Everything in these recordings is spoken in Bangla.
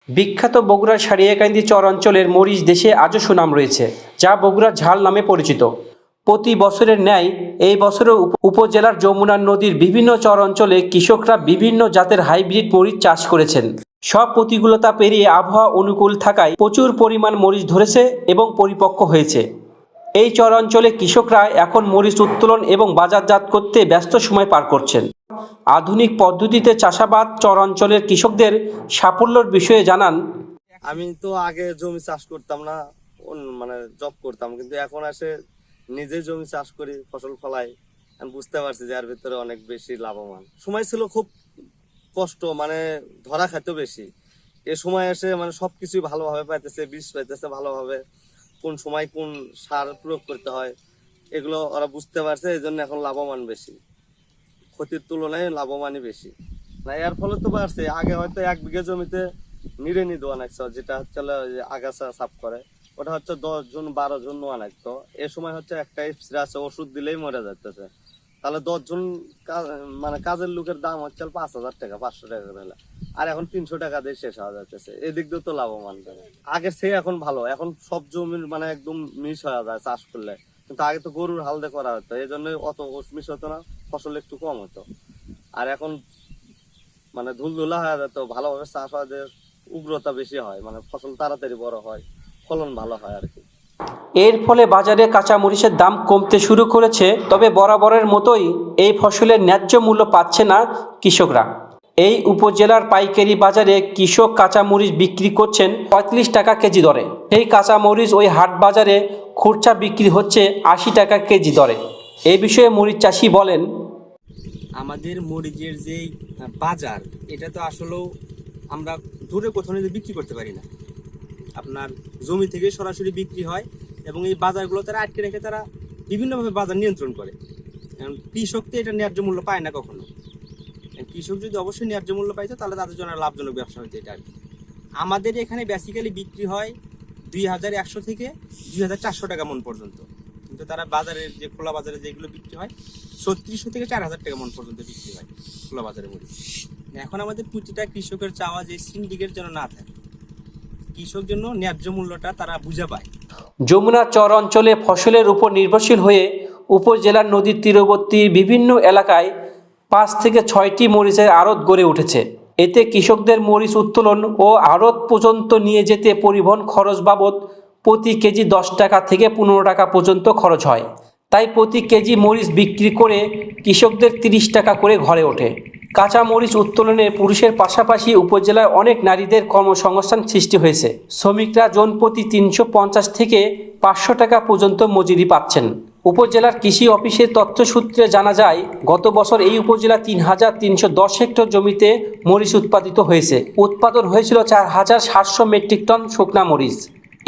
বিখ্যাত বগুড়ার সারিয়াকান্দি চর অঞ্চলের মরিচ দেশে আজও সুনাম রয়েছে, যা বগুড়ার ঝাল নামে পরিচিত। প্রতি বছরের ন্যায় এই বছরও উপজেলার যমুনা নদীর বিভিন্ন চর অঞ্চলে কৃষকরা বিভিন্ন জাতের হাইব্রিড মরিচ চাষ করেছেন। সব প্রতিকূলতা পেরিয়ে আবহাওয়া অনুকূল থাকায় প্রচুর পরিমাণ মরিচ ধরেছে এবং পরিপক্ক হয়েছে। এই চর অঞ্চলে কৃষকরা এখন মরিচ উত্তোলন এবং বাজারজাত করতে ব্যস্ত সময় পার করছেন। আধুনিক পদ্ধতিতে চাষাবাদ চর অঞ্চলের কৃষকদের সাফল্যের বিষয়ে জানান। আমি তো আগে জমি চাষ করতাম না, মানে জব করতাম, কিন্তু এখন এসে নিজে জমি চাষ করি, ফসল ফলাই। আমি বুঝতে পারছি যে এর ভিতরে অনেক বেশি লাভবান। সময় ছিল খুব কষ্ট, মানে ধরা খাইতো বেশি। এ সময় এসে মানে সবকিছুই ভালোভাবে পাইতেছে, বীজ পাইতেছে ভালোভাবে, কোন সময় কোন সার প্রয়োগ করতে হয় এগুলো ওরা বুঝতে পারছে। এই জন্য এখন লাভবান বেশি, ক্ষতির তুলনায় লাভবানই বেশি। না এর ফলে তো বাড়ছে। আগে হয়তো 1 বিঘা জমিতে নিড়েনি দোয়া নাকছে, যেটা হচ্ছে আগাছা সাফ করে, ওটা হচ্ছে 10 জন 12 জন নোয়া নাকতো। এ সময় হচ্ছে একটা স্প্রে আছে, ওষুধ দিলেই মরে যাইতেছে। তাহলে 10 জন মানে কাজের লোকের দাম হচ্ছে 5,000 টাকা, 500 টাকা করে। আর এখন 300 টাকা দিয়ে শেষ হওয়া যাচ্ছে। এদিক দিয়ে তো লাভবান করে। আগের চেয়ে এখন ভালো, এখন সব জমির মানে একদম মিস হয়ে যায় চাষ করলে। কিন্তু আগে তো গরুর হাল দিয়ে করা হতো, এই জন্য অত মিস হতো না, ফসল একটু কম হতো। আর এখন মানে ধুলধুলা হয়ে যেত, ভালোভাবে চাষাবাদের উগ্রতা বেশি হয়, মানে ফসল তাড়াতাড়ি বড় হয়, ফলন ভালো হয় আর কি। এর ফলে বাজারে কাঁচা মরিচের দাম কমতে শুরু করেছে। তবে বরাবরের মতোই এই ফসলের ন্যায্য মূল্য পাচ্ছে না কৃষকরা। এই উপজেলার পাইকারি বাজারে কৃষক কাঁচা মরিচ বিক্রি করছেন 35 টাকা কেজি দরে। এই কাঁচা মরিচ ওই হাট বাজারে খুচরা বিক্রি হচ্ছে 80 টাকা কেজি দরে। এই বিষয়ে মরিচ চাষি বলেন, আমাদের মরিচের যে বাজার, এটা তো আসলেও আমরা দূরে কোথাও নিয়ে বিক্রি করতে পারি না। আপনার জমি থেকে সরাসরি বিক্রি হয় এবং এই বাজারগুলো তারা আটকে রেখে তারা বিভিন্নভাবে বাজার নিয়ন্ত্রণ করে। কৃষক তো এটা ন্যায্য মূল্য পায় না কখনো। কৃষক যদি অবশ্যই ন্যায্য মূল্য পাইতো তাহলে তাদের জন্য লাভজনক ব্যবসা হতো এটা আর কি। আমাদের এখানে বেসিক্যালি বিক্রি হয় 2100 থেকে 2400 টাকা মন পর্যন্ত, কিন্তু তারা বাজারের যে খোলা বাজারে যেগুলো বিক্রি হয় 3600 থেকে 4000 টাকা মন পর্যন্ত বিক্রি হয় খোলা বাজারে মরিচ। এখন আমাদের প্রতিটা কৃষকের চাওয়া যে সিন্ডিকেট যেন না থাকে, কৃষক জন্য ন্যায্য মূল্যটা তারা বুঝে পায়। যমুনা চর অঞ্চলে ফসলের উপর নির্ভরশীল হয়ে উপজেলার নদীর তীরবর্তী বিভিন্ন এলাকায় 5 থেকে 6টি মরিচের আড়ত গড়ে উঠেছে। এতে কৃষকদের মরিচ উত্তোলন ও আড়ত পর্যন্ত নিয়ে যেতে পরিবহন খরচ বাবদ প্রতি কেজি 10 টাকা থেকে 15 টাকা পর্যন্ত খরচ হয়। তাই প্রতি কেজি মরিচ বিক্রি করে কৃষকদের 30 টাকা করে ঘরে ওঠে। কাঁচা মরিচ উত্তোলনে পুরুষের পাশাপাশি উপজেলায় অনেক নারীদের কর্মসংস্থান সৃষ্টি হয়েছে। শ্রমিকরা জনপ্রতি 350 থেকে 500 টাকা পর্যন্ত মজুরি পাচ্ছেন। উপজেলার কৃষি অফিসের তথ্যসূত্রে জানা যায়, গত বছর এই উপজেলা 3310 হেক্টর জমিতে মরিচ উৎপাদিত হয়েছে। উৎপাদন হয়েছিল 4700 মেট্রিক টন শুকনা মরিচ।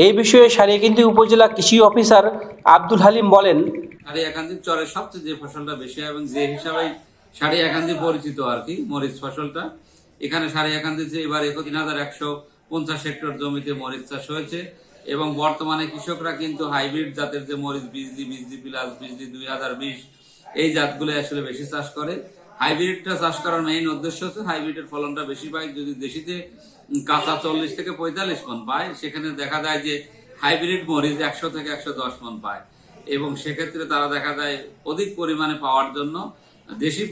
এই বিষয়ে সারিয়াকান্দি উপজেলা কৃষি অফিসার আব্দুল হালিম বলেন, সারিয়াকান্দি চরের সবচেয়ে যে ফসলটা বেশি হয় এবং যে হিসাবে সারিয়াকান্দি পরিচিত আর কি মরিচ ফসলটা, এখানে সারিয়াকান্দি যে এবার 3150 হেক্টর জমিতে মরিচ চাষ হয়েছে এবং বর্তমানে কৃষকরা কিন্তু হাইব্রিড জাতের যে মরিচ বিজলি প্লাস, বিজলি 2020 এই জাতগুলো আসলে বেশি চাষ করে। হাইব্রিডটা চাষ করার মেইন উদ্দেশ্য হচ্ছে হাইব্রিডের ফলনটা বেশি পায়। যদি দেশিতে কাঁচা 40 থেকে 45 মন পায়, সেখানে দেখা যায় যে হাইব্রিড মরিচ 100 থেকে 110 মন পায় এবং সেক্ষেত্রে তারা দেখা যায় অধিক পরিমাণে পাওয়ার জন্য দেশি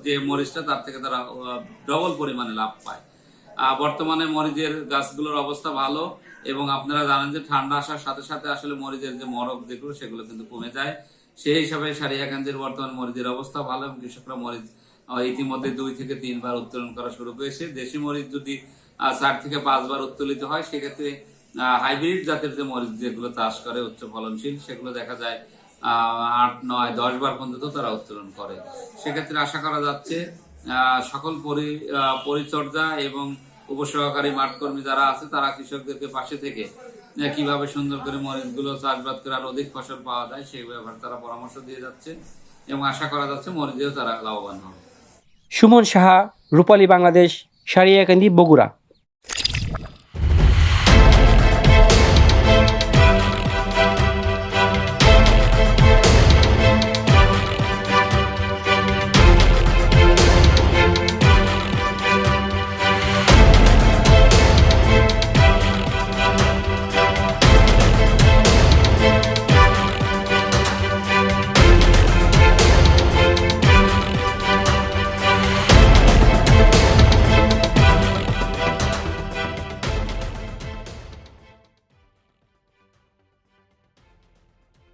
যে মরিচটা তার থেকে তারা ডবল পরিমাণে লাভ পায়। বর্তমানে মরিচের গাছগুলোর অবস্থা ভালো এবং আপনারা জানেন যে ঠান্ডা আসার সাথে সাথে আসলে মরিচের যে মরক যেগুলো সেগুলো কিন্তু কমে যায়। সেই হিসাবে সারিয়াকান্দির বর্তমান মরিচের অবস্থা ভালো এবং কৃষকরা মরিচ ইতিমধ্যে 2 থেকে 3 বার উত্তোলন করা শুরু করেছে। দেশি মরিচ যদি 4 থেকে 5 বার উত্তোলিত হয়, সেক্ষেত্রে হাইব্রিড জাতের যে মরিচ যেগুলো চাষ করে উচ্চ ফলনশীল, সেগুলো দেখা যায় 8, 9, 10 বার পর্যন্ত তারা উত্তোলন করে। সেক্ষেত্রে আশা করা যাচ্ছে সকল পরিচর্যা এবং উপসহকারী মাঠকর্মী যারা আছে তারা কৃষকদেরকে পাশে থেকে কিভাবে সুন্দর করে মরিচগুলো চাষবাদ করে আর অধিক ফসল পাওয়া যায় সেই ব্যাপারে তারা পরামর্শ দিয়ে যাচ্ছে এবং আশা করা যাচ্ছে মরিচেও তারা লাভবান হবে। সুমন সাহা, রূপালী বাংলাদেশ, সারিয়াকান্দি, বগুড়া।